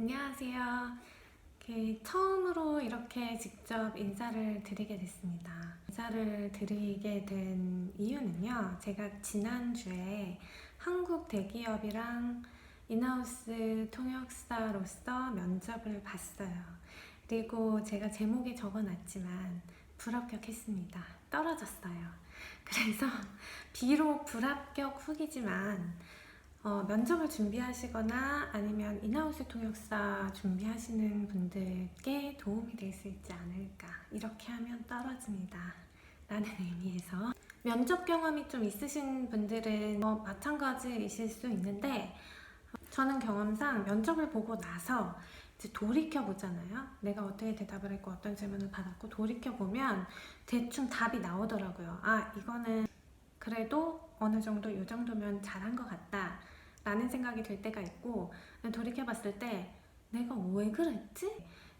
안녕하세요. 처음으로 이렇게 직접 인사를 드리게 됐습니다. 인사를 드리게 된 이유는요, 제가 지난주에 한국 대기업이랑 인하우스 통역사로서 면접을 봤어요. 그리고 제가 제목에 적어놨지만 불합격했습니다. 떨어졌어요. 그래서 비록 불합격 후기지만 면접을 준비하시거나 아니면 인하우스 통역사 준비하시는 분들께 도움이 될 수 있지 않을까, 이렇게 하면 떨어집니다 라는 의미에서. 면접 경험이 좀 있으신 분들은 마찬가지이실 수 있는데, 저는 경험상 면접을 보고 나서 이제 돌이켜보잖아요. 내가 어떻게 대답을 했고 어떤 질문을 받았고 돌이켜보면 대충 답이 나오더라고요. 아, 이거는 그래도 어느 정도 이 정도면 잘한 것 같다 라는 생각이 들 때가 있고, 돌이켜봤을 때 내가 왜 그랬지?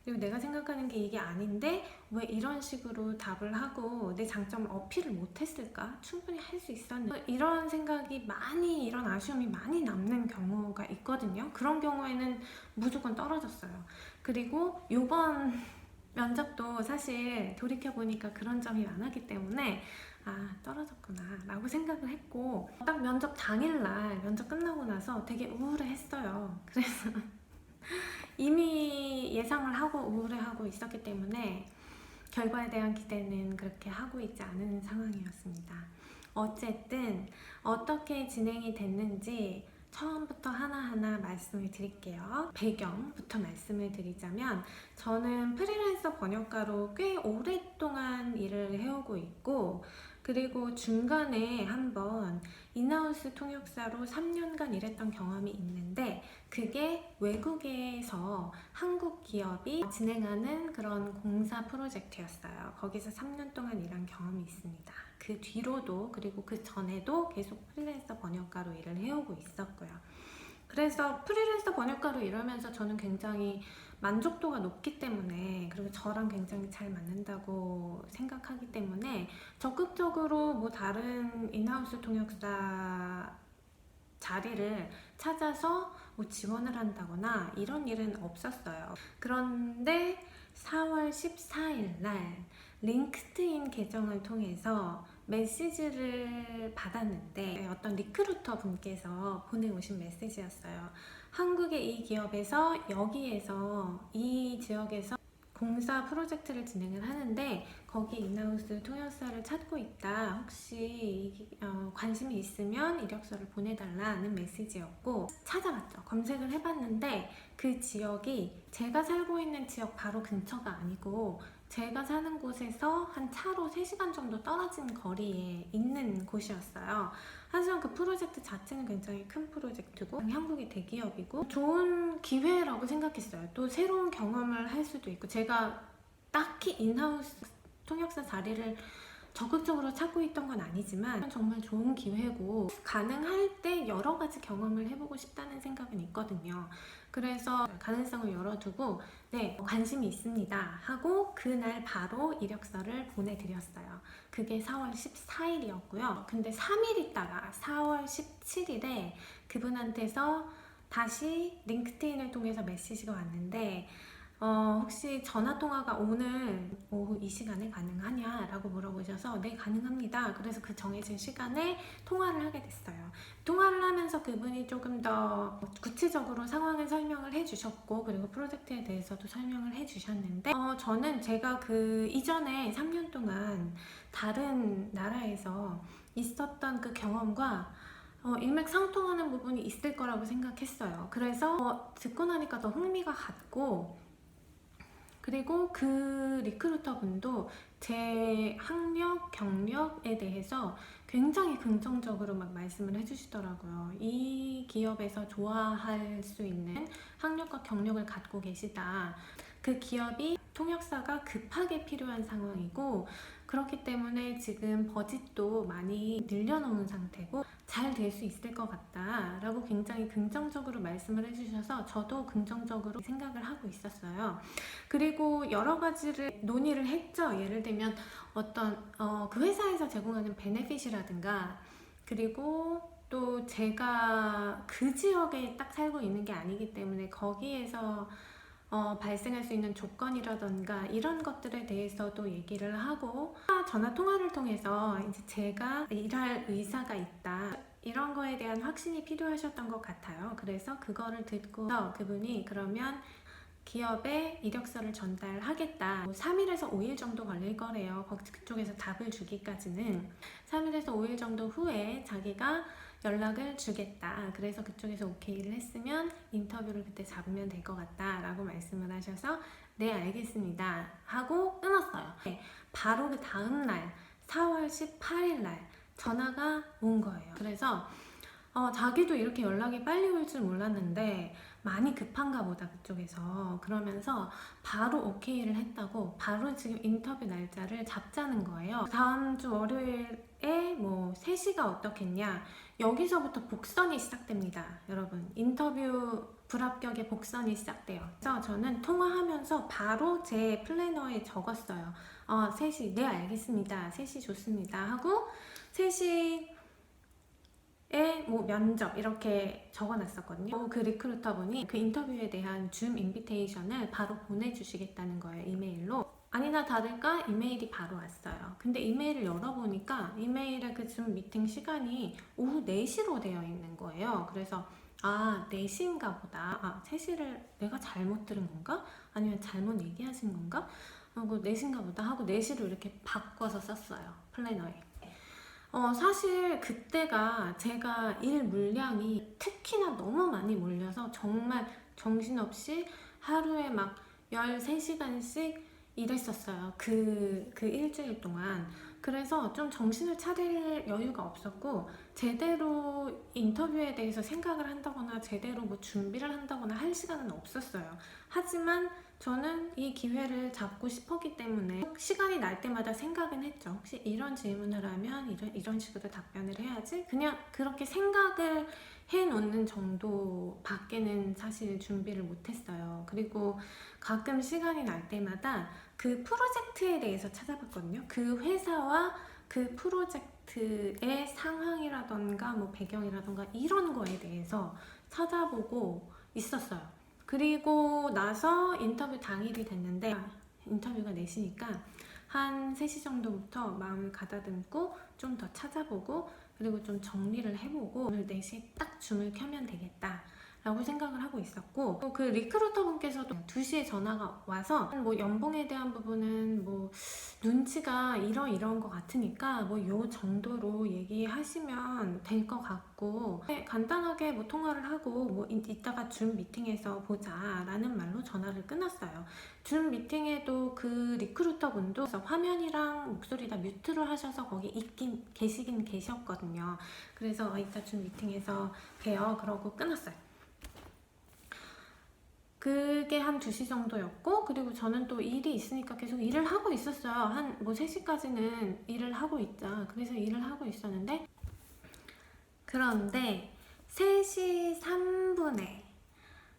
그리고 내가 생각하는 게 이게 아닌데 왜 이런 식으로 답을 하고 내 장점을 어필을 못했을까? 충분히 할 수 있었는데, 이런 생각이 많이, 이런 아쉬움이 많이 남는 경우가 있거든요. 그런 경우에는 무조건 떨어졌어요. 그리고 요번 면접도 사실 돌이켜보니까 그런 점이 많았기 때문에 아, 떨어졌구나 라고 생각을 했고, 딱 면접 당일날 면접 끝나고 나서 되게 우울해했어요. 그래서 이미 예상을 하고 우울해하고 있었기 때문에 결과에 대한 기대는 그렇게 하고 있지 않은 상황이었습니다. 어쨌든 어떻게 진행이 됐는지 처음부터 하나하나 말씀을 드릴게요. 배경부터 말씀을 드리자면, 저는 프리랜서 번역가로 꽤 오랫동안 일을 해오고 있고, 그리고 중간에 한번 인하우스 통역사로 3년간 일했던 경험이 있는데, 그게 외국에서 한국 기업이 진행하는 그런 공사 프로젝트였어요. 거기서 3년 동안 일한 경험이 있습니다. 그 뒤로도, 그리고 그 전에도 계속 프리랜서 번역가로 일을 해오고 있었고요. 그래서 프리랜서 번역가로 일하면서 저는 굉장히 만족도가 높기 때문에, 그리고 저랑 굉장히 잘 맞는다고 생각하기 때문에 적극적으로 뭐 다른 인하우스 통역사 자리를 찾아서 뭐 지원을 한다거나 이런 일은 없었어요. 그런데 4월 14일 날 링크드인 계정을 통해서 메시지를 받았는데, 어떤 리크루터 분께서 보내오신 메시지였어요. 한국의 이 기업에서 여기에서 이 지역에서 공사 프로젝트를 진행을 하는데 거기 인하우스 통역사를 찾고 있다. 혹시 관심이 있으면 이력서를 보내달라는 메시지였고, 찾아봤죠. 검색을 해봤는데 그 지역이 제가 살고 있는 지역 바로 근처가 아니고 제가 사는 곳에서 한 차로 3시간 정도 떨어진 거리에 있는 곳이었어요. 하지만 그 프로젝트 자체는 굉장히 큰 프로젝트고 한국이 대기업이고 좋은 기회라고 생각했어요. 또 새로운 경험을 할 수도 있고, 제가 딱히 인하우스 통역사 자리를 적극적으로 찾고 있던 건 아니지만 정말 좋은 기회고, 가능할 때 여러 가지 경험을 해보고 싶다는 생각은 있거든요. 그래서 가능성을 열어두고 네, 관심이 있습니다 하고 그날 바로 이력서를 보내드렸어요. 그게 4월 14일이었고요. 근데 3일 있다가 4월 17일에 그분한테서 다시 링크드인을 통해서 메시지가 왔는데, 혹시 전화통화가 오늘 오후 이 시간에 가능하냐? 라고 물어보셔서 네, 가능합니다. 그래서 그 정해진 시간에 통화를 하게 됐어요. 통화를 하면서 그분이 조금 더 구체적으로 상황을 설명을 해주셨고, 그리고 프로젝트에 대해서도 설명을 해주셨는데, 저는 제가 그 이전에 3년 동안 다른 나라에서 있었던 그 경험과 일맥상통하는 부분이 있을 거라고 생각했어요. 그래서 듣고 나니까 더 흥미가 갔고, 그리고 그 리크루터 분도 제 학력, 경력에 대해서 굉장히 긍정적으로 막 말씀을 해주시더라고요. 이 기업에서 좋아할 수 있는 학력과 경력을 갖고 계시다. 그 기업이 통역사가 급하게 필요한 상황이고, 그렇기 때문에 지금 버짓도 많이 늘려놓은 상태고 잘 될 수 있을 것 같다 라고 굉장히 긍정적으로 말씀을 해주셔서 저도 긍정적으로 생각을 하고 있었어요. 그리고 여러 가지를 논의를 했죠. 예를 들면 어떤 그 회사에서 제공하는 베네핏이라든가, 그리고 또 제가 그 지역에 딱 살고 있는 게 아니기 때문에 거기에서 발생할 수 있는 조건이라던가 이런 것들에 대해서도 얘기를 하고, 전화 통화를 통해서 이제 제가 일할 의사가 있다 이런 거에 대한 확신이 필요하셨던 것 같아요. 그래서 그거를 듣고 그분이 그러면 기업에 이력서를 전달하겠다. 3일에서 5일 정도 걸릴 거래요. 그쪽에서 답을 주기까지는 3일에서 5일 정도 후에 자기가 연락을 주겠다. 그래서 그쪽에서 오케이를 했으면 인터뷰를 그때 잡으면 될 것 같다 라고 말씀을 하셔서 네 알겠습니다 하고 끊었어요. 바로 그 다음날 4월 18일 날 전화가 온 거예요. 그래서 자기도 이렇게 연락이 빨리 올 줄 몰랐는데 많이 급한가 보다 그쪽에서. 그러면서 바로 오케이를 했다고 바로 지금 인터뷰 날짜를 잡자는 거예요. 다음 주 월요일에 뭐 3시가 어떻겠냐. 여기서부터 복선이 시작됩니다. 여러분 인터뷰 불합격의 복선이 시작돼요. 그래서 저는 통화하면서 바로 제 플래너에 적었어요. 3시 네 알겠습니다. 3시 좋습니다 하고 3시 뭐 면접 이렇게 적어놨었거든요. 그 리크루터분이 그 인터뷰에 대한 줌 인비테이션을 바로 보내주시겠다는 거예요. 이메일로. 아니나 다를까 이메일이 바로 왔어요. 근데 이메일을 열어보니까 이메일에 그 줌 미팅 시간이 오후 4시로 되어 있는 거예요. 그래서 4시인가 보다. 3시를 내가 잘못 들은 건가? 아니면 잘못 얘기하신 건가? 하고 4시인가 보다 하고 4시로 이렇게 바꿔서 썼어요. 플래너에. 사실 그때가 제가 일 물량이 특히나 너무 많이 몰려서 정말 정신없이 하루에 막 13시간씩 일했었어요. 그 일주일 동안. 그래서 좀 정신을 차릴 여유가 없었고 제대로 인터뷰에 대해서 생각을 한다거나 제대로 뭐 준비를 한다거나 할 시간은 없었어요. 하지만 저는 이 기회를 잡고 싶었기 때문에 시간이 날 때마다 생각은 했죠. 혹시 이런 질문을 하면 이런 식으로 답변을 해야지? 그냥 그렇게 생각을 해놓는 정도밖에는 사실 준비를 못했어요. 그리고 가끔 시간이 날 때마다 그 프로젝트에 대해서 찾아봤거든요. 그 회사와 그 프로젝트의 상황이라던가 뭐 배경이라던가 이런 거에 대해서 찾아보고 있었어요. 그리고 나서 인터뷰 당일이 됐는데 인터뷰가 4시니까 한 3시 정도부터 마음을 가다듬고 좀 더 찾아보고 그리고 좀 정리를 해보고 오늘 4시에 딱 줌을 켜면 되겠다 라고 생각을 하고 있었고, 그 리크루터 분께서도 2시에 전화가 와서 뭐 연봉에 대한 부분은 뭐 눈치가 이런 것 같으니까 뭐 요 정도로 얘기하시면 될 것 같고 간단하게 뭐 통화를 하고 뭐 이따가 줌 미팅에서 보자 라는 말로 전화를 끊었어요. 줌 미팅에도 그 리크루터 분도 화면이랑 목소리 다 뮤트를 하셔서 거기 계시긴 계셨거든요. 그래서 이따 줌 미팅에서 봬요 그러고 끊었어요. 그게 한 2시 정도였고, 그리고 저는 또 일이 있으니까 계속 일을 하고 있었어요. 한 뭐 3시까지는 일을 하고 있자. 그래서 일을 하고 있었는데, 그런데 3시 3분에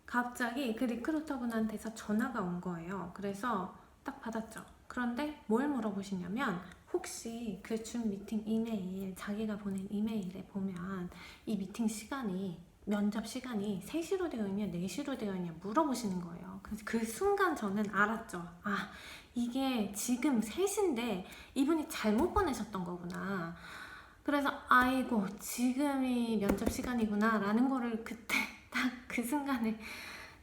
갑자기 그 리크루터 분한테서 전화가 온 거예요. 그래서 딱 받았죠. 그런데 뭘 물어보시냐면 혹시 그 줌 미팅 이메일, 자기가 보낸 이메일에 보면 이 미팅 시간이 면접 시간이 3시로 되어 있냐 4시로 되어 있냐 물어보시는 거예요. 그래서 그 순간 저는 알았죠. 이게 지금 3시인데 이분이 잘못 보내셨던 거구나. 그래서 아이고 지금이 면접 시간이구나 라는 거를 그때 딱 그 순간에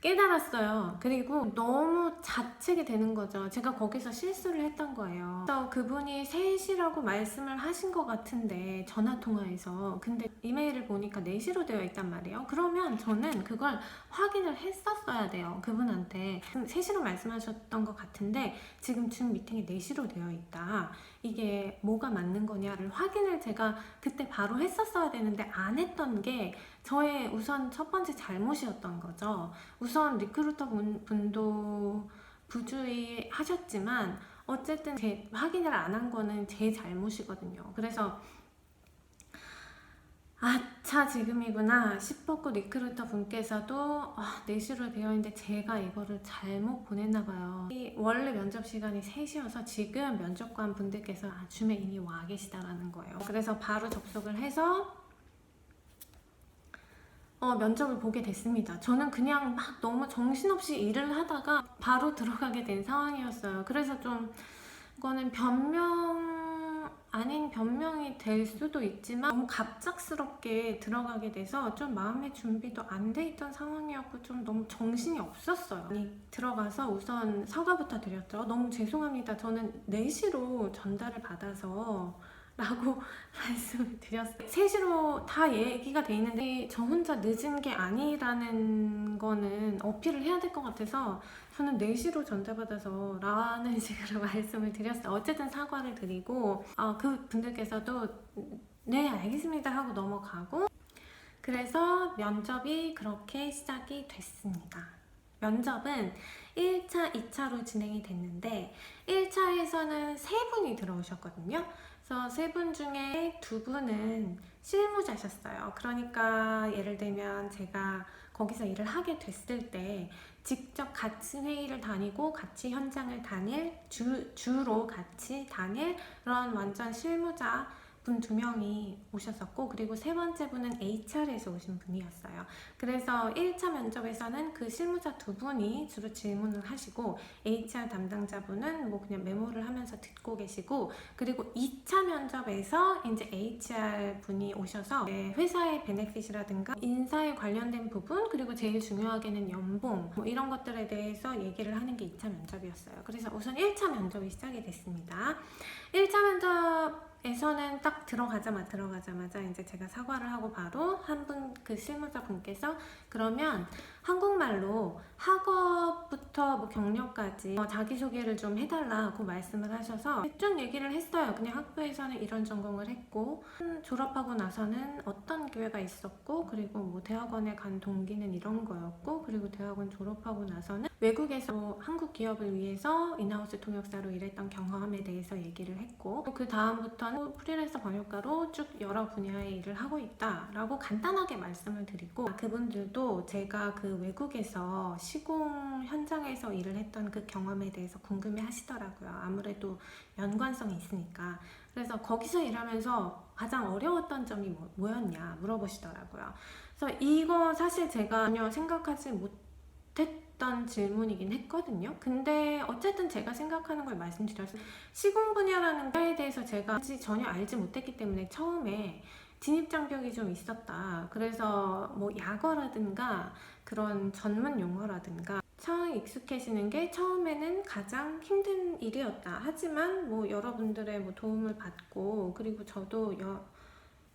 깨달았어요. 그리고 너무 자책이 되는 거죠. 제가 거기서 실수를 했던 거예요. 그래서 그분이 3시라고 말씀을 하신 것 같은데 전화통화에서, 근데 이메일을 보니까 4시로 되어 있단 말이에요. 그러면 저는 그걸 확인을 했었어야 돼요. 그분한테 3시로 말씀하셨던 것 같은데 지금 줌 미팅이 4시로 되어 있다. 이게 뭐가 맞는 거냐를 확인을 제가 그때 바로 했었어야 되는데 안 했던 게 저의 우선 첫 번째 잘못이었던 거죠. 우선 리크루터 분도 부주의 하셨지만 어쨌든 제 확인을 안 한 거는 제 잘못이거든요. 그래서 아차 지금이구나 싶었고, 리크루터 분께서도 4시로 되어 있는데 제가 이거를 잘못 보냈나 봐요. 원래 면접 시간이 3시여서 지금 면접관 분들께서 줌에 이미 와 계시다라는 거예요. 그래서 바로 접속을 해서 면접을 보게 됐습니다. 저는 그냥 막 너무 정신없이 일을 하다가 바로 들어가게 된 상황이었어요. 그래서 좀 이거는 변명 아닌 변명이 될 수도 있지만 너무 갑작스럽게 들어가게 돼서 좀 마음의 준비도 안 돼 있던 상황이었고 좀 너무 정신이 없었어요. 아니, 들어가서 우선 사과부터 드렸죠. 너무 죄송합니다. 저는 4시로 전달을 받아서 라고 말씀을 드렸어요. 3시로 다 얘기가 돼 있는데 저 혼자 늦은 게 아니라는 거는 어필을 해야 될 것 같아서 저는 4시로 전달받아서 라는 식으로 말씀을 드렸어요. 어쨌든 사과를 드리고 그 분들께서도 네 알겠습니다 하고 넘어가고, 그래서 면접이 그렇게 시작이 됐습니다. 면접은 1차, 2차로 진행이 됐는데 1차에서는 3분이 들어오셨거든요. 그래서 3분 중에 2분은 실무자셨어요. 그러니까 예를 들면 제가 거기서 일을 하게 됐을 때 직접 같이 회의를 다니고 같이 현장을 다닐 주로 같이 다닐 그런 완전 실무자 분 2명이 오셨었고, 그리고 3번째 분은 HR에서 오신 분이었어요. 그래서 1차 면접에서는 그 실무자 2분이 주로 질문을 하시고 HR 담당자분은 뭐 그냥 메모를 하면서 듣고 계시고, 그리고 2차 면접에서 이제 HR 분이 오셔서 회사의 베네핏이라든가 인사에 관련된 부분, 그리고 제일 중요하게는 연봉 뭐 이런 것들에 대해서 얘기를 하는 게 2차 면접이었어요. 그래서 우선 1차 면접이 시작이 됐습니다. 1차 면접에서는 딱 들어가자마자 이제 제가 사과를 하고 바로 한 분 그 실무자 분께서 그러면 한국말로 학업부터 뭐 경력까지 자기소개를 좀 해달라고 말씀을 하셔서 쭉 얘기를 했어요. 그냥 학부에서는 이런 전공을 했고 졸업하고 나서는 어떤 기회가 있었고, 그리고 뭐 대학원에 간 동기는 이런 거였고, 그리고 대학원 졸업하고 나서는 외국에서 한국 기업을 위해서 인하우스 통역사로 일했던 경험에 대해서 얘기를 했고, 그 다음부터는 프리랜서 번역가로 쭉 여러 분야의 일을 하고 있다라고 간단하게 말씀을 드리고, 그분들도 제가 그 외국에서 시공 현장에서 일을 했던 그 경험에 대해서 궁금해 하시더라고요. 아무래도 연관성이 있으니까. 그래서 거기서 일하면서 가장 어려웠던 점이 뭐였냐 물어보시더라고요. 그래서 이거 사실 제가 전혀 생각하지 못했던 질문이긴 했거든요. 근데 어쨌든 제가 생각하는 걸 말씀드렸어요. 시공 분야라는 거에 대해서 제가 전혀 알지 못했기 때문에 처음에 진입장벽이 좀 있었다. 그래서 뭐 약어라든가 그런 전문 용어라든가 처음 익숙해지는 게 처음에는 가장 힘든 일이었다. 하지만 뭐 여러분들의 뭐 도움을 받고, 그리고 저도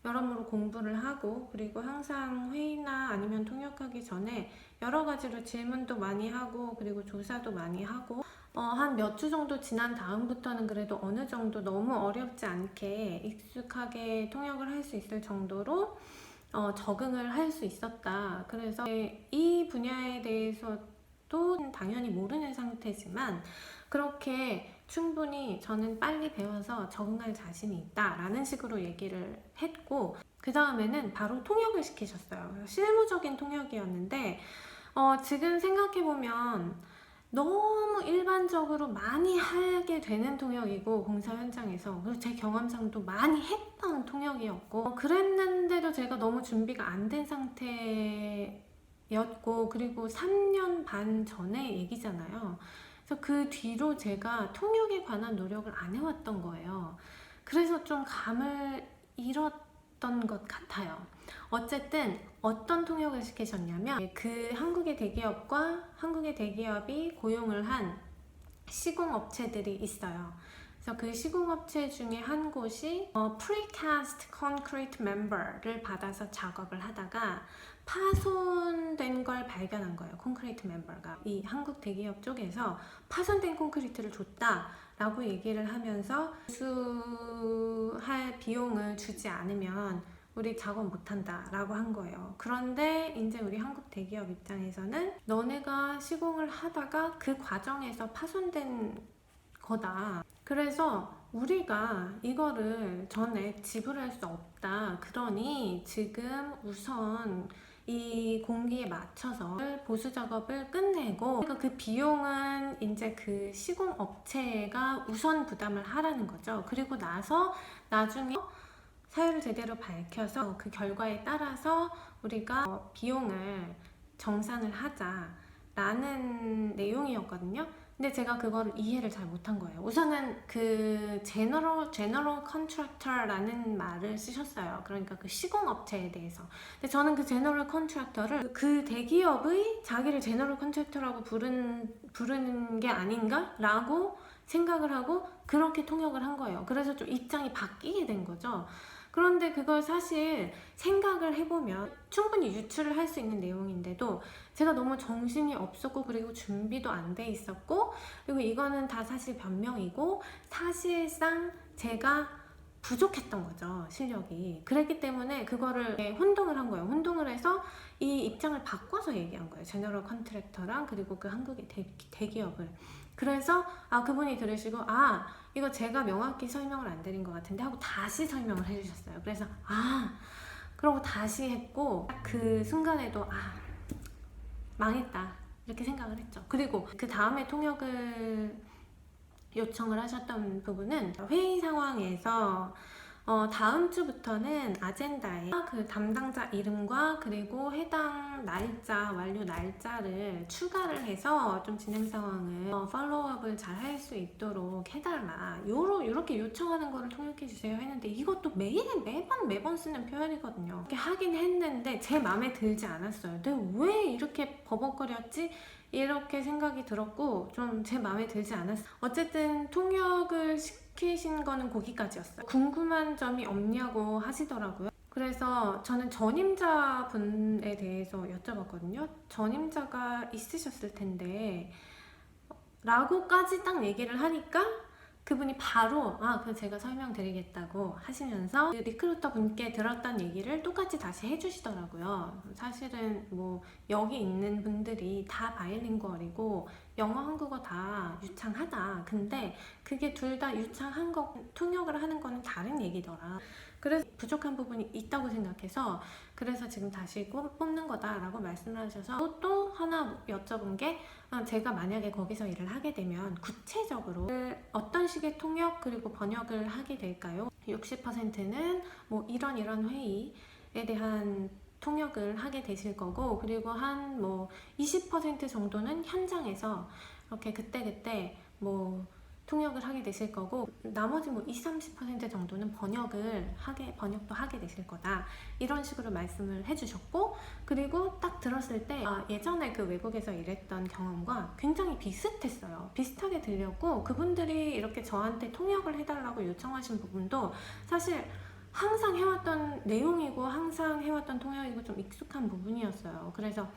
여러모로 공부를 하고, 그리고 항상 회의나 아니면 통역하기 전에 여러 가지로 질문도 많이 하고, 그리고 조사도 많이 하고, 한 몇 주 정도 지난 다음부터는 그래도 어느 정도 너무 어렵지 않게 익숙하게 통역을 할 수 있을 정도로 적응을 할 수 있었다. 그래서 이 분야에 대해서도 당연히 모르는 상태지만 그렇게 충분히 저는 빨리 배워서 적응할 자신이 있다 라는 식으로 얘기를 했고, 그 다음에는 바로 통역을 시키셨어요. 실무적인 통역이었는데 지금 생각해보면 너무 일반적으로 많이 하게 되는 통역이고, 공사 현장에서, 그리고 제 경험상도 많이 했던 통역이었고, 그랬는데도 제가 너무 준비가 안 된 상태였고, 그리고 3년 반 전의 얘기잖아요. 그래서 그 뒤로 제가 통역에 관한 노력을 안 해왔던 거예요. 그래서 좀 감을 잃었던 것 같아요. 어쨌든 어떤 통역을 시키셨냐면 그 한국의 대기업과 한국의 대기업이 고용을 한 시공업체들이 있어요. 그래서 그 시공업체 중에 한 곳이 Precast Concrete Member를 받아서 작업을 하다가 파손된 걸 발견한 거예요. 콘크리트 멤버가 이 한국 대기업 쪽에서 파손된 콘크리트를 줬다라고 얘기를 하면서 수할 비용을 주지 않으면 우리 작업 못한다 라고 한 거예요. 그런데 이제 우리 한국 대기업 입장에서는 너네가 시공을 하다가 그 과정에서 파손된 거다. 그래서 우리가 이거를 전에 지불할 수 없다. 그러니 지금 우선 이 공기에 맞춰서 보수 작업을 끝내고, 그러니까 그 비용은 이제 그 시공업체가 우선 부담을 하라는 거죠. 그리고 나서 나중에 사유를 제대로 밝혀서 그 결과에 따라서 우리가 비용을 정산을 하자라는 내용이었거든요. 근데 제가 그거를 이해를 잘 못한 거예요. 우선은 그 제너럴 컨트랙터라는 말을 쓰셨어요. 그러니까 그 시공업체에 대해서. 근데 저는 그 제너럴 컨트랙터를 그 대기업의 자기를 제너럴 컨트랙터라고 부르는 게 아닌가라고 생각을 하고 그렇게 통역을 한 거예요. 그래서 좀 입장이 바뀌게 된 거죠. 그런데 그걸 사실 생각을 해보면 충분히 유출을 할 수 있는 내용인데도 제가 너무 정신이 없었고 그리고 준비도 안 돼 있었고 그리고 이거는 다 사실 변명이고 사실상 제가 부족했던 거죠, 실력이. 그랬기 때문에 그거를 혼동을 한 거예요. 혼동을 해서 이 입장을 바꿔서 얘기한 거예요. 제너럴 컨트랙터랑 그리고 그 한국의 대기업을. 그래서 그분이 들으시고 이거 제가 명확히 설명을 안 드린 것 같은데 하고 다시 설명을 해주셨어요. 그래서 그러고 다시 했고 그 순간에도 망했다 이렇게 생각을 했죠. 그리고 그 다음에 통역을 요청을 하셨던 부분은 회의 상황에서 다음 주부터는 아젠다에 그 담당자 이름과 그리고 해당 날짜, 완료 날짜를 추가를 해서 좀 진행 상황을 팔로우업을 잘 할 수 있도록 해달라. 요렇게 요청하는 거를 통역해 주세요 했는데 이것도 매번 쓰는 표현이거든요. 이렇게 하긴 했는데 제 마음에 들지 않았어요. 내가 왜 이렇게 버벅거렸지? 이렇게 생각이 들었고 좀 제 마음에 들지 않았어요. 어쨌든 통역을 시키신 거는 거기까지였어요. 궁금한 점이 없냐고 하시더라고요. 그래서 저는 전임자분에 대해서 여쭤봤거든요. 전임자가 있으셨을 텐데 라고까지 딱 얘기를 하니까 그분이 바로 그럼 제가 설명드리겠다고 하시면서 그 리크루터 분께 들었던 얘기를 똑같이 다시 해주시더라고요. 사실은 뭐 여기 있는 분들이 다 바이링구얼이고 영어, 한국어 다 유창하다. 근데 그게 둘 다 유창한 거 통역을 하는 거는 다른 얘기더라. 그래서 부족한 부분이 있다고 생각해서 그래서 지금 다시 뽑는 거다라고 말씀을 하셔서 또 하나 여쭤본 게 제가 만약에 거기서 일을 하게 되면 구체적으로 어떤 식의 통역 그리고 번역을 하게 될까요? 60%는 뭐 이런 회의에 대한 통역을 하게 되실 거고 그리고 한 뭐 20% 정도는 현장에서 이렇게 그때그때 뭐 통역을 하게 되실 거고 나머지 뭐 20-30% 정도는 번역도 하게 되실 거다 이런 식으로 말씀을 해주셨고 그리고 딱 들었을 때 예전에 그 외국에서 일했던 경험과 굉장히 비슷했어요. 비슷하게 들렸고 그분들이 이렇게 저한테 통역을 해달라고 요청하신 부분도 사실 항상 해왔던 내용이고 항상 해왔던 통역이고 좀 익숙한 부분이었어요. 그래서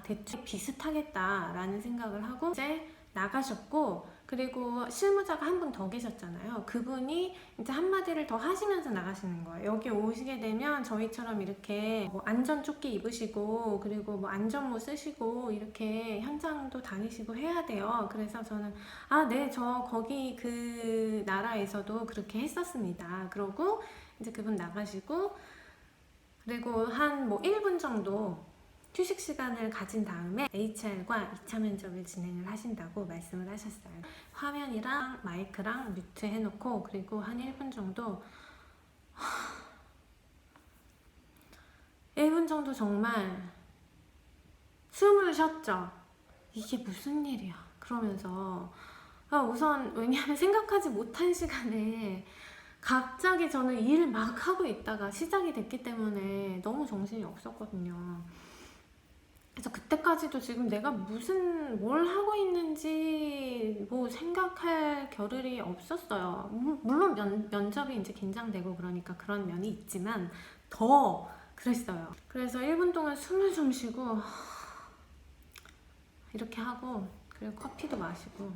대충 비슷하겠다라는 생각을 하고 이제 나가셨고 그리고 실무자가 한 분 더 계셨잖아요. 그분이 이제 한마디를 더 하시면서 나가시는 거예요. 여기 오시게 되면 저희처럼 이렇게 뭐 안전 조끼 입으시고 그리고 뭐 안전모 쓰시고 이렇게 현장도 다니시고 해야 돼요. 그래서 저는 네, 저 거기 그 나라에서도 그렇게 했었습니다. 그러고 이제 그분 나가시고 그리고 한 뭐 1분 정도 휴식 시간을 가진 다음에 HR과 2차 면접을 진행을 하신다고 말씀을 하셨어요. 화면이랑 마이크랑 뮤트 해놓고 그리고 한 1분 정도 1분 정도 정말 숨을 쉬었죠. 이게 무슨 일이야 그러면서 우선 왜냐하면 생각하지 못한 시간에 갑자기 저는 일 막 하고 있다가 시작이 됐기 때문에 너무 정신이 없었거든요. 그래서 그때까지도 지금 내가 뭘 하고 있는지 뭐 생각할 겨를이 없었어요. 물론 면접이 이제 긴장되고 그러니까 그런 면이 있지만 더 그랬어요. 그래서 1분 동안 숨을 좀 쉬고 이렇게 하고 그리고 커피도 마시고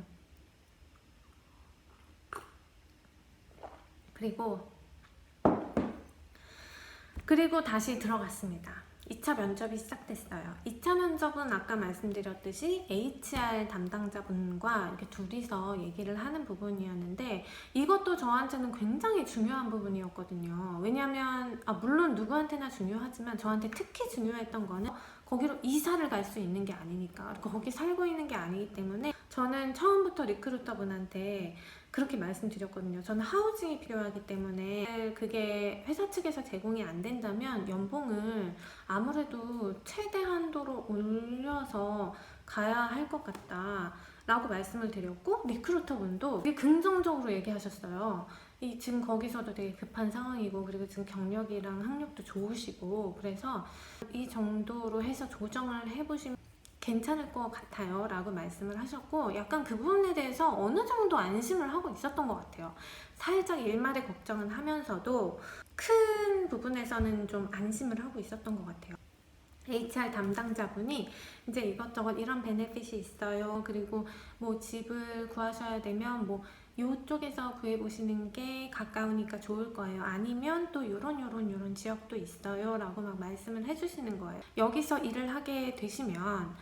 그리고 다시 들어갔습니다. 2차 면접이 시작됐어요. 2차 면접은 아까 말씀드렸듯이 HR 담당자분과 이렇게 둘이서 얘기를 하는 부분이었는데 이것도 저한테는 굉장히 중요한 부분이었거든요. 왜냐면 물론 누구한테나 중요하지만 저한테 특히 중요했던 거는 거기로 이사를 갈 수 있는 게 아니니까, 거기 살고 있는 게 아니기 때문에 저는 처음부터 리크루터분한테 그렇게 말씀드렸거든요. 저는 하우징이 필요하기 때문에 그게 회사 측에서 제공이 안 된다면 연봉을 아무래도 최대 한도로 올려서 가야 할 것 같다 라고 말씀을 드렸고, 리크루터분도 되게 긍정적으로 얘기하셨어요. 지금 거기서도 되게 급한 상황이고, 그리고 지금 경력이랑 학력도 좋으시고, 그래서 이 정도로 해서 조정을 해보시면 괜찮을 것 같아요 라고 말씀을 하셨고, 약간 그 부분에 대해서 어느 정도 안심을 하고 있었던 것 같아요. 살짝 일말의 걱정은 하면서도 큰 부분에서는 좀 안심을 하고 있었던 것 같아요. HR 담당자분이 이제 이것저것 이런 베네핏이 있어요. 그리고 뭐 집을 구하셔야 되면 뭐 요쪽에서 구해보시는 게 가까우니까 좋을 거예요. 아니면 또 요런 지역도 있어요 라고 막 말씀을 해주시는 거예요. 여기서 일을 하게 되시면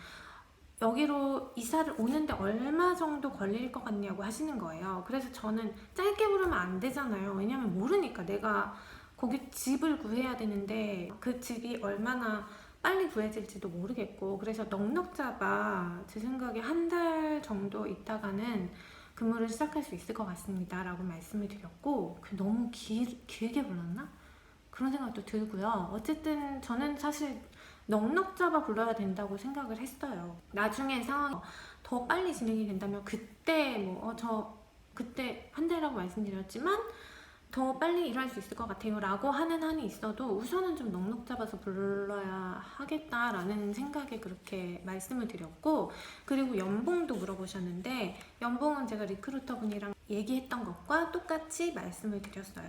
여기로 이사를 오는데 얼마 정도 걸릴 것 같냐고 하시는 거예요. 그래서 저는 짧게 부르면 안 되잖아요. 왜냐면 모르니까, 내가 거기 집을 구해야 되는데 그 집이 얼마나 빨리 구해질지도 모르겠고, 그래서 넉넉 잡아 제 생각에 한 달 정도 있다가는 근무를 시작할 수 있을 것 같습니다 라고 말씀을 드렸고, 너무 길게 불렀나? 그런 생각도 들고요. 어쨌든 저는 사실 넉넉 잡아 불러야 된다고 생각을 했어요. 나중에 상황이 더 빨리 진행이 된다면 그때 그때 한 달이라고 말씀드렸지만 더 빨리 일할 수 있을 것 같아요 라고 하는 한이 있어도 우선은 좀 넉넉 잡아서 불러야 하겠다라는 생각에 그렇게 말씀을 드렸고, 그리고 연봉도 물어보셨는데 연봉은 제가 리크루터 분이랑 얘기했던 것과 똑같이 말씀을 드렸어요.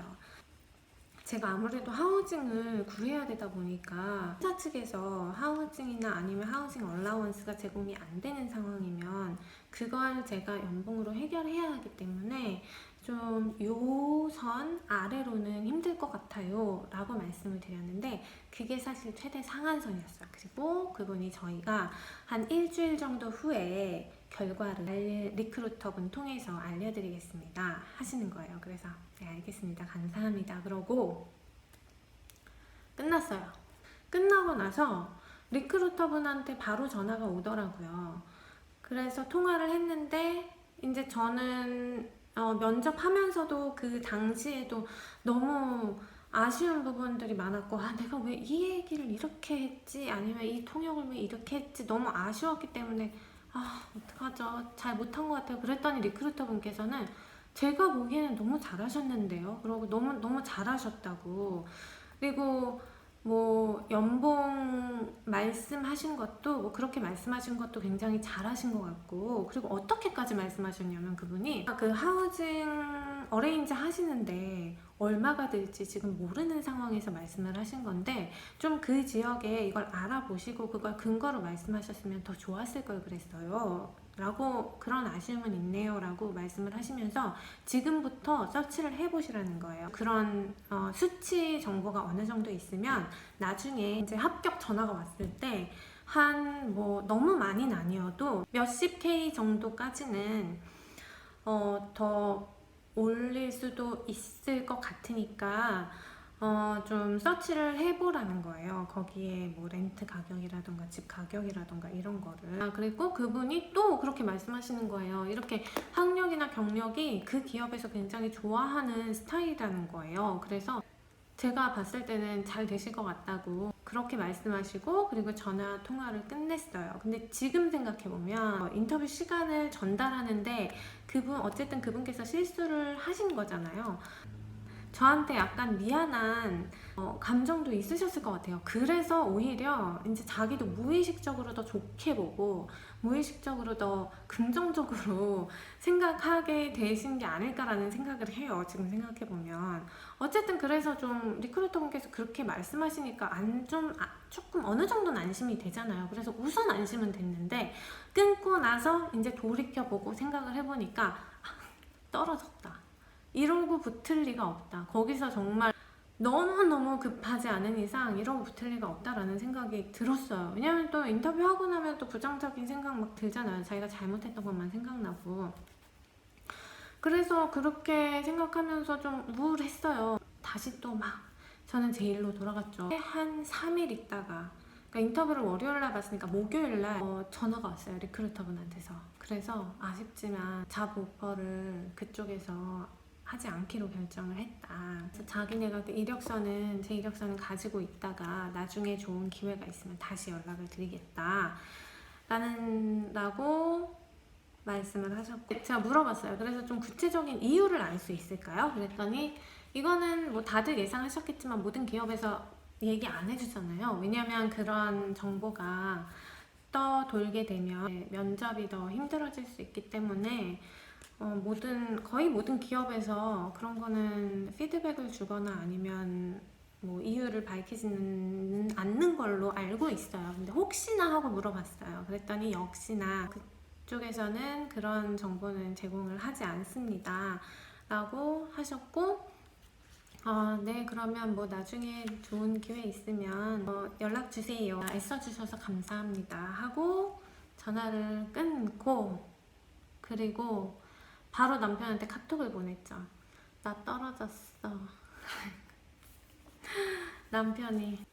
제가 아무래도 하우징을 구해야 되다 보니까 회사 측에서 하우징이나 아니면 하우징 얼라원스가 제공이 안 되는 상황이면 그걸 제가 연봉으로 해결해야 하기 때문에 좀 요 선 아래로는 힘들 것 같아요 라고 말씀을 드렸는데, 그게 사실 최대 상한선이었어요. 그리고 그분이 저희가 한 일주일 정도 후에 결과를 리크루터분 통해서 알려드리겠습니다 하시는 거예요. 그래서 네, 알겠습니다, 감사합니다 그러고 끝났어요. 끝나고 나서 리크루터분한테 바로 전화가 오더라고요. 그래서 통화를 했는데 이제 저는 면접하면서도 그 당시에도 너무 아쉬운 부분들이 많았고, 내가 왜 이 얘기를 이렇게 했지, 아니면 이 통역을 왜 이렇게 했지, 너무 아쉬웠기 때문에 어떡하죠, 잘 못한 것 같아요. 그랬더니 리크루터 분께서는 제가 보기에는 너무 잘하셨는데요, 그러고 너무 잘하셨다고, 그리고 뭐 연봉 말씀하신 것도 뭐 그렇게 말씀하신 것도 굉장히 잘하신 것 같고, 그리고 어떻게까지 말씀하셨냐면 그분이 그 하우징 어레인지 하시는데 얼마가 될지 지금 모르는 상황에서 말씀을 하신 건데, 좀 그 지역에 이걸 알아보시고 그걸 근거로 말씀하셨으면 더 좋았을 걸 그랬어요 라고, 그런 아쉬움은 있네요 라고 말씀을 하시면서 지금부터 서치를 해보시라는 거예요. 그런 수치 정보가 어느 정도 있으면 나중에 이제 합격 전화가 왔을 때 한 뭐 너무 많이는 아니어도 몇십 K 정도까지는 더 올릴 수도 있을 것 같으니까 좀 서치를 해보라는 거예요. 거기에 뭐 렌트 가격이라던가 집 가격이라던가 이런 거를. 그리고 그분이 또 그렇게 말씀하시는 거예요. 이렇게 학력이나 경력이 그 기업에서 굉장히 좋아하는 스타일이라는 거예요. 그래서 제가 봤을 때는 잘 되실 것 같다고 그렇게 말씀하시고, 그리고 전화 통화를 끝냈어요. 근데 지금 생각해보면 인터뷰 시간을 전달하는데 어쨌든 그분께서 실수를 하신 거잖아요. 저한테 약간 미안한 감정도 있으셨을 것 같아요. 그래서 오히려 이제 자기도 무의식적으로 더 좋게 보고 무의식적으로 더 긍정적으로 생각하게 되신 게 아닐까라는 생각을 해요. 지금 생각해보면. 어쨌든 그래서 좀 리크루터 분께서 그렇게 말씀하시니까 조금 어느 정도는 안심이 되잖아요. 그래서 우선 안심은 됐는데 끊고 나서 이제 돌이켜보고 생각을 해보니까 떨어졌다, 이러고 붙을 리가 없다, 거기서 정말 너무너무 급하지 않은 이상 이러고 붙을 리가 없다라는 생각이 들었어요. 왜냐면 또 인터뷰하고 나면 또 부정적인 생각 막 들잖아요. 자기가 잘못했던 것만 생각나고. 그래서 그렇게 생각하면서 좀 우울했어요. 다시 또 막 저는 제 일로 돌아갔죠. 한 3일 있다가 그러니까 인터뷰를 월요일날 봤으니까 목요일날 전화가 왔어요, 리크루터분한테서. 그래서 아쉽지만 잡 오퍼를 그쪽에서 하지 않기로 결정을 했다. 그래서 자기네가 제 이력서는 가지고 있다가 나중에 좋은 기회가 있으면 다시 연락을 드리겠다 라고 말씀을 하셨고, 제가 물어봤어요. 그래서 좀 구체적인 이유를 알 수 있을까요? 그랬더니 이거는 뭐 다들 예상하셨겠지만 모든 기업에서 얘기 안 해주잖아요. 왜냐면 그런 정보가 떠돌게 되면 면접이 더 힘들어질 수 있기 때문에 거의 모든 기업에서 그런 거는 피드백을 주거나 아니면 뭐 이유를 밝히지는 않는 걸로 알고 있어요. 근데 혹시나 하고 물어봤어요. 그랬더니 역시나 그쪽에서는 그런 정보는 제공을 하지 않습니다 라고 하셨고, 네, 그러면 뭐 나중에 좋은 기회 있으면 연락 주세요. 애써주셔서 감사합니다 하고 전화를 끊고, 그리고 바로 남편한테 카톡을 보냈죠. 나 떨어졌어. 남편이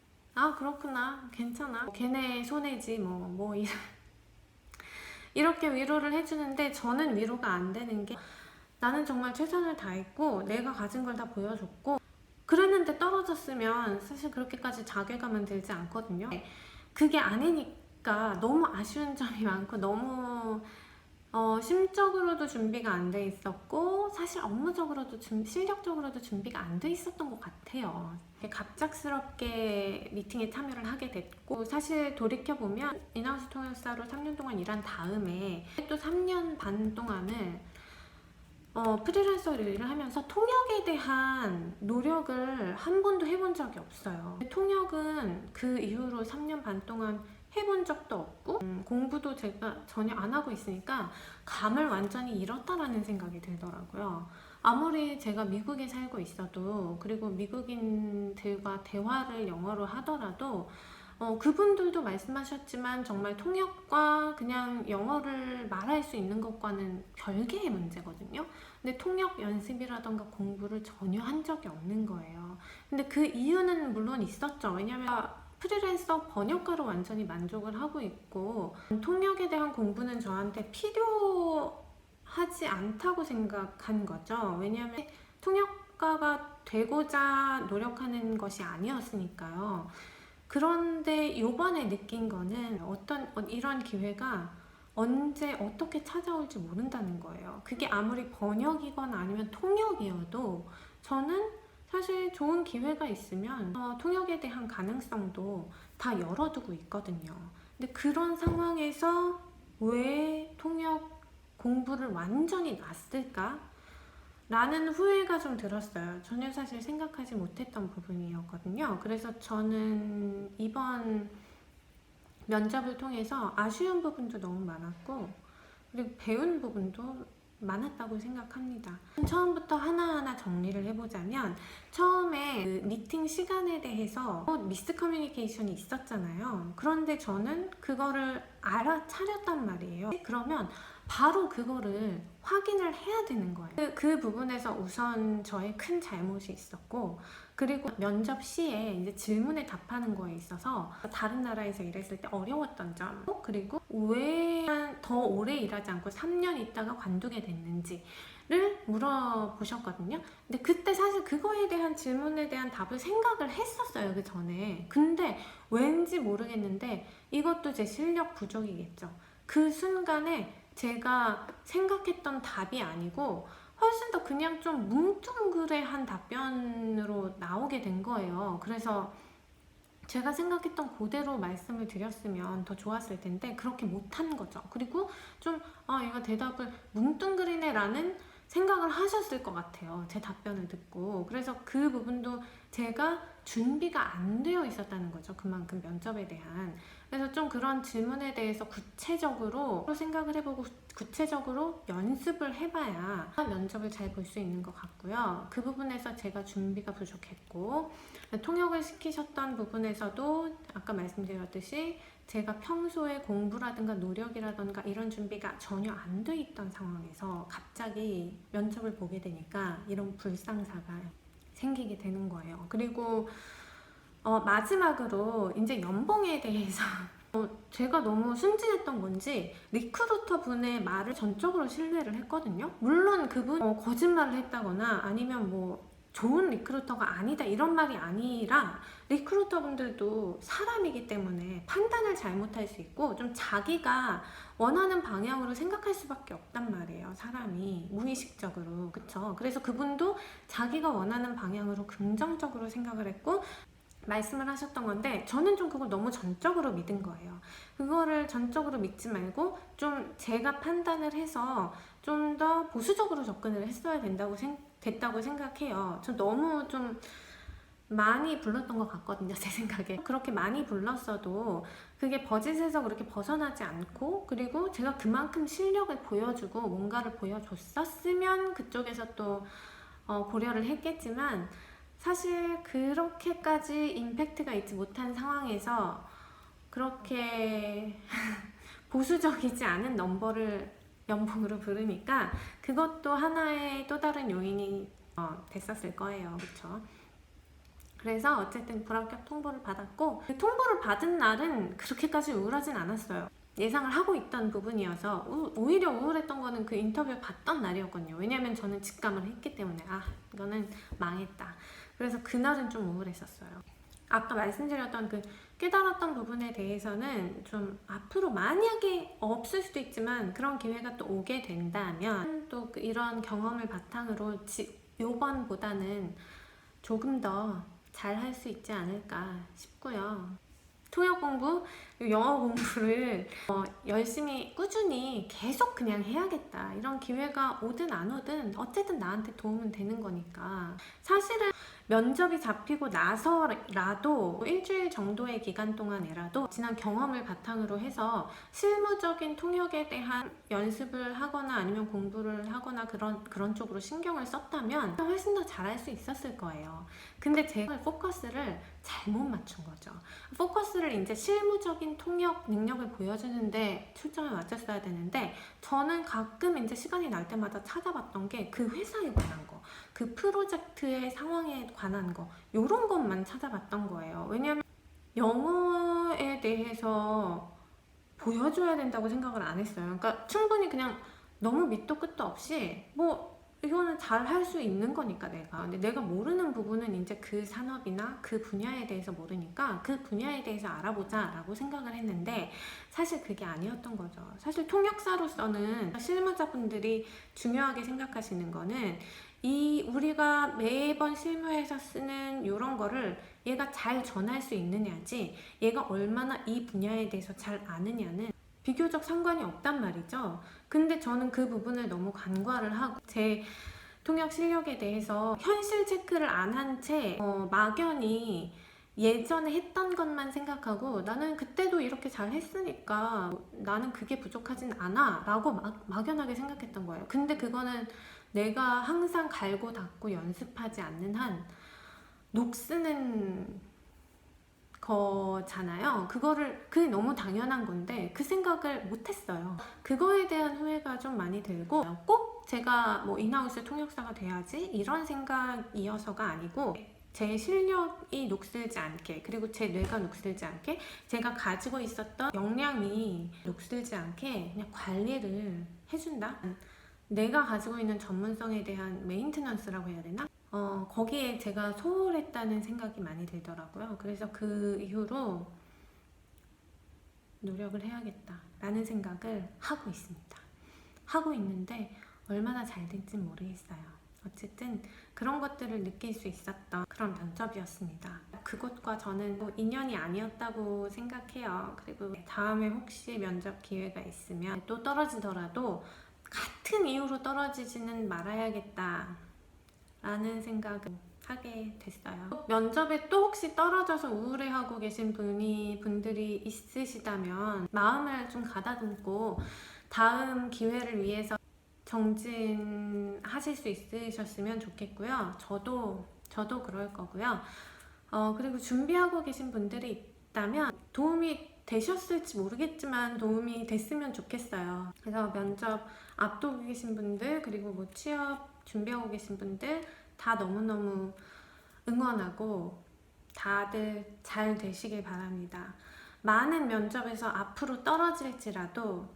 그렇구나, 괜찮아, 걔네 손해지 뭐 이렇게 위로를 해주는데, 저는 위로가 안 되는 게, 나는 정말 최선을 다했고 내가 가진 걸 다 보여줬고 그랬는데 떨어졌으면 사실 그렇게까지 자괴감은 들지 않거든요. 그게 아니니까 너무 아쉬운 점이 많고, 너무 심적으로도 준비가 안 돼 있었고, 사실 업무적으로도 실력적으로도 준비가 안 돼 있었던 것 같아요. 갑작스럽게 미팅에 참여를 하게 됐고, 사실 돌이켜보면 인하우스 통역사로 3년 동안 일한 다음에 또 3년 반 동안을 프리랜서로 일을 하면서 통역에 대한 노력을 한 번도 해본 적이 없어요. 통역은 그 이후로 3년 반 동안 해본 적도 없고, 공부도 제가 전혀 안 하고 있으니까 감을 완전히 잃었다라는 생각이 들더라고요. 아무리 제가 미국에 살고 있어도, 그리고 미국인들과 대화를 영어로 하더라도 그분들도 말씀하셨지만 정말 통역과 그냥 영어를 말할 수 있는 것과는 별개의 문제거든요. 근데 통역 연습이라던가 공부를 전혀 한 적이 없는 거예요. 근데 그 이유는 물론 있었죠. 왜냐면 프리랜서 번역가로 완전히 만족을 하고 있고, 통역에 대한 공부는 저한테 필요하지 않다고 생각한 거죠. 왜냐면 통역가가 되고자 노력하는 것이 아니었으니까요. 그런데 요번에 느낀 거는 이런 기회가 언제 어떻게 찾아올지 모른다는 거예요. 그게 아무리 번역이거나 아니면 통역이어도 저는 사실 좋은 기회가 있으면 통역에 대한 가능성도 다 열어두고 있거든요. 근데 그런 상황에서 왜 통역 공부를 완전히 놨을까? 라는 후회가 좀 들었어요. 전혀 사실 생각하지 못했던 부분이었거든요. 그래서 저는 이번 면접을 통해서 아쉬운 부분도 너무 많았고, 그리고 배운 부분도 많았다고 생각합니다. 처음부터 하나하나 정리를 해보자면, 처음에 그 미팅 시간에 대해서 미스 커뮤니케이션이 있었잖아요. 그런데 저는 그거를 알아차렸단 말이에요. 그러면 바로 그거를 확인을 해야 되는 거예요. 그 부분에서 우선 저의 큰 잘못이 있었고, 그리고 면접 시에 이제 질문에 답하는 거에 있어서 다른 나라에서 일했을 때 어려웠던 점, 그리고 왜 더 오래 일하지 않고 3년 있다가 관두게 됐는지를 물어보셨거든요. 근데 그때 사실 그거에 대한 질문에 대한 답을 생각을 했었어요, 그 전에. 근데 왠지 모르겠는데 이것도 제 실력 부족이겠죠. 그 순간에 제가 생각했던 답이 아니고 훨씬 더 그냥 좀 뭉뚱그레한 답변으로 나오게 된 거예요. 그래서 제가 생각했던 그대로 말씀을 드렸으면 더 좋았을 텐데 그렇게 못한 거죠. 그리고 좀 얘가 대답을 뭉뚱그리네 라는 생각을 하셨을 것 같아요, 제 답변을 듣고. 그래서 그 부분도 제가 준비가 안 되어 있었다는 거죠, 그만큼 면접에 대한. 그래서 좀 그런 질문에 대해서 구체적으로 생각을 해보고 구체적으로 연습을 해봐야 면접을 잘 볼 수 있는 것 같고요. 그 부분에서 제가 준비가 부족했고, 통역을 시키셨던 부분에서도 아까 말씀드렸듯이 제가 평소에 공부라든가 노력이라든가 이런 준비가 전혀 안 돼 있던 상황에서 갑자기 면접을 보게 되니까 이런 불상사가 생기게 되는 거예요. 그리고 마지막으로 이제 연봉에 대해서 제가 너무 순진했던 건지 리크루터 분의 말을 전적으로 신뢰를 했거든요. 물론 그분 거짓말을 했다거나 아니면 뭐 좋은 리크루터가 아니다 이런 말이 아니라 리크루터 분들도 사람이기 때문에 판단을 잘못할 수 있고 좀 자기가 원하는 방향으로 생각할 수밖에 없단 말이에요. 사람이 무의식적으로. 그쵸? 그래서 그분도 자기가 원하는 방향으로 긍정적으로 생각을 했고 말씀을 하셨던 건데 저는 좀 그걸 너무 전적으로 믿은 거예요. 그거를 전적으로 믿지 말고 좀 제가 판단을 해서 좀 더 보수적으로 접근을 했어야 됐다고 생각해요. 저 너무 좀 많이 불렀던 것 같거든요, 제 생각에. 그렇게 많이 불렀어도 그게 버짓에서 그렇게 벗어나지 않고, 그리고 제가 그만큼 실력을 보여주고 뭔가를 보여줬었으면 그쪽에서 또 고려를 했겠지만, 사실 그렇게까지 임팩트가 있지 못한 상황에서 그렇게 보수적이지 않은 넘버를 연봉으로 부르니까 그것도 하나의 또 다른 요인이 됐었을 거예요. 그쵸? 그래서 어쨌든 불합격 통보를 받았고, 그 통보를 받은 날은 그렇게까지 우울하진 않았어요. 예상을 하고 있던 부분이어서 오히려 우울했던 거는 그 인터뷰 봤던 날이었거든요. 왜냐면 저는 직감을 했기 때문에 이거는 망했다. 그래서 그날은 좀 우울했었어요. 아까 말씀드렸던 그 깨달았던 부분에 대해서는 좀 앞으로 만약에 없을 수도 있지만 그런 기회가 또 오게 된다면 또 이런 경험을 바탕으로 요번보다는 조금 더 잘 할 수 있지 않을까 싶고요. 통역 공부, 영어 공부를 열심히 꾸준히 계속 그냥 해야겠다. 이런 기회가 오든 안 오든 어쨌든 나한테 도움은 되는 거니까. 사실은 면접이 잡히고 나서라도 일주일 정도의 기간 동안에라도 지난 경험을 바탕으로 해서 실무적인 통역에 대한 연습을 하거나 아니면 공부를 하거나 그런 쪽으로 신경을 썼다면 훨씬 더 잘할 수 있었을 거예요. 근데 제가 포커스를 잘못 맞춘 거죠. 포커스를 이제 실무적인 통역 능력을 보여주는데 초점을 맞췄어야 되는데, 저는 가끔 이제 시간이 날 때마다 찾아봤던 게 그 회사에 관한 거, 그 프로젝트의 상황에 관한 거, 요런 것만 찾아봤던 거예요. 왜냐면 영어에 대해서 보여줘야 된다고 생각을 안 했어요. 그러니까 충분히 그냥 너무 밑도 끝도 없이 이거는 잘 할 수 있는 거니까 내가. 근데 내가 모르는 부분은 이제 그 산업이나 그 분야에 대해서 모르니까 그 분야에 대해서 알아보자 라고 생각을 했는데, 사실 그게 아니었던 거죠. 사실 통역사로서는 실무자분들이 중요하게 생각하시는 거는 우리가 매번 실무에서 쓰는 이런 거를 얘가 잘 전할 수 있느냐지, 얘가 얼마나 이 분야에 대해서 잘 아느냐는 비교적 상관이 없단 말이죠. 근데 저는 그 부분을 너무 간과를 하고 제 통역 실력에 대해서 현실 체크를 안 한 채 막연히 예전에 했던 것만 생각하고 나는 그때도 이렇게 잘 했으니까 나는 그게 부족하진 않아 라고 막연하게 생각했던 거예요. 근데 그거는 내가 항상 갈고 닦고 연습하지 않는 한 녹쓰는 거잖아요. 그게 너무 당연한 건데 그 생각을 못했어요. 그거에 대한 후회가 좀 많이 들고, 꼭 제가 인하우스 통역사가 돼야지 이런 생각이어서가 아니고, 제 실력이 녹슬지 않게, 그리고 제 뇌가 녹슬지 않게, 제가 가지고 있었던 역량이 녹슬지 않게 그냥 관리를 해준다. 내가 가지고 있는 전문성에 대한 메인테넌스라고 해야 되나? 거기에 제가 소홀했다는 생각이 많이 들더라고요. 그래서 그 이후로 노력을 해야겠다라는 생각을 하고 있습니다. 하고 있는데 얼마나 잘 될지 모르겠어요. 어쨌든 그런 것들을 느낄 수 있었던 그런 면접이었습니다. 그곳과 저는 인연이 아니었다고 생각해요. 그리고 다음에 혹시 면접 기회가 있으면 또 떨어지더라도 같은 이유로 떨어지지는 말아야겠다 라는 생각을 하게 됐어요. 면접에 또 혹시 떨어져서 우울해하고 계신 분들이 있으시다면 마음을 좀 가다듬고 다음 기회를 위해서 정진하실 수 있으셨으면 좋겠고요. 저도 그럴 거고요. 그리고 준비하고 계신 분들이 있다면 도움이 되셨을지 모르겠지만 도움이 됐으면 좋겠어요. 그래서 면접 앞두고 계신 분들, 그리고 취업 준비하고 계신 분들 다 너무너무 응원하고 다들 잘 되시길 바랍니다. 많은 면접에서 앞으로 떨어질지라도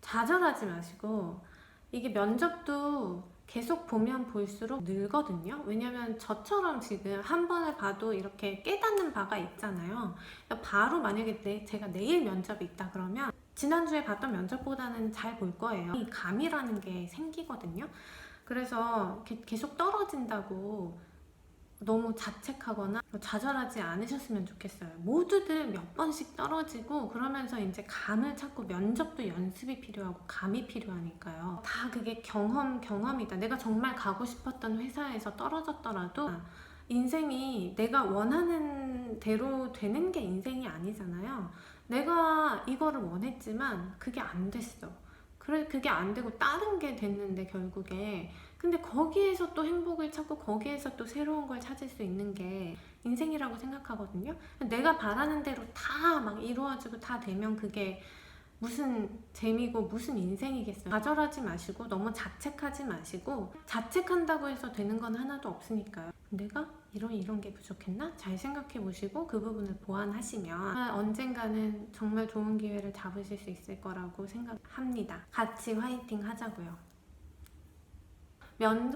좌절하지 마시고, 이게 면접도 계속 보면 볼수록 늘거든요. 왜냐면 저처럼 지금 한 번을 봐도 이렇게 깨닫는 바가 있잖아요. 바로 만약에 제가 내일 면접이 있다 그러면 지난주에 봤던 면접보다는 잘 볼 거예요. 이 감이라는 게 생기거든요. 그래서 계속 떨어진다고 너무 자책하거나 좌절하지 않으셨으면 좋겠어요. 모두들 몇 번씩 떨어지고 그러면서 이제 감을 찾고, 면접도 연습이 필요하고 감이 필요하니까요. 다 그게 경험이다. 내가 정말 가고 싶었던 회사에서 떨어졌더라도 인생이 내가 원하는 대로 되는 게 인생이 아니잖아요. 내가 이거를 원했지만 그게 안 됐어. 그래, 그게 안 되고 다른 게 됐는데 결국에, 근데 거기에서 또 행복을 찾고 거기에서 또 새로운 걸 찾을 수 있는 게 인생이라고 생각하거든요. 내가 바라는 대로 다 막 이루어지고 다 되면 그게 무슨 재미고 무슨 인생이겠어요. 좌절하지 마시고 너무 자책하지 마시고, 자책한다고 해서 되는 건 하나도 없으니까요. 내가 이런 게 부족했나? 잘 생각해 보시고 그 부분을 보완하시면 언젠가는 정말 좋은 기회를 잡으실 수 있을 거라고 생각합니다. 같이 화이팅 하자고요.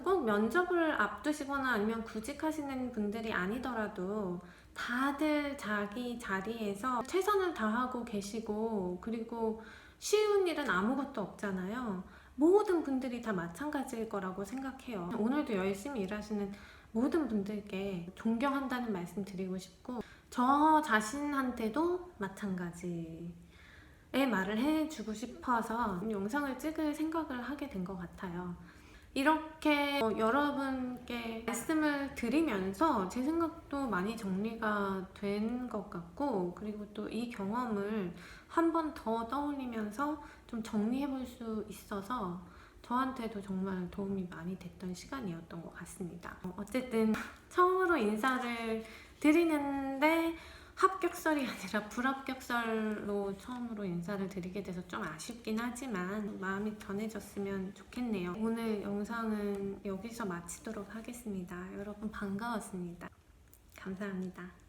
꼭 면접을 앞두시거나 아니면 구직하시는 분들이 아니더라도 다들 자기 자리에서 최선을 다하고 계시고, 그리고 쉬운 일은 아무것도 없잖아요. 모든 분들이 다 마찬가지일 거라고 생각해요. 오늘도 열심히 일하시는 모든 분들께 존경한다는 말씀 드리고 싶고, 저 자신한테도 마찬가지의 말을 해주고 싶어서 영상을 찍을 생각을 하게 된 것 같아요. 이렇게 여러분께 말씀을 드리면서 제 생각도 많이 정리가 된 것 같고, 그리고 또 이 경험을 한 번 더 떠올리면서 좀 정리해 볼 수 있어서 저한테도 정말 도움이 많이 됐던 시간이었던 것 같습니다. 어쨌든 처음으로 인사를 드리는데 합격설이 아니라 불합격설로 처음으로 인사를 드리게 돼서 좀 아쉽긴 하지만 마음이 전해졌으면 좋겠네요. 오늘 영상은 여기서 마치도록 하겠습니다. 여러분 반가웠습니다. 감사합니다.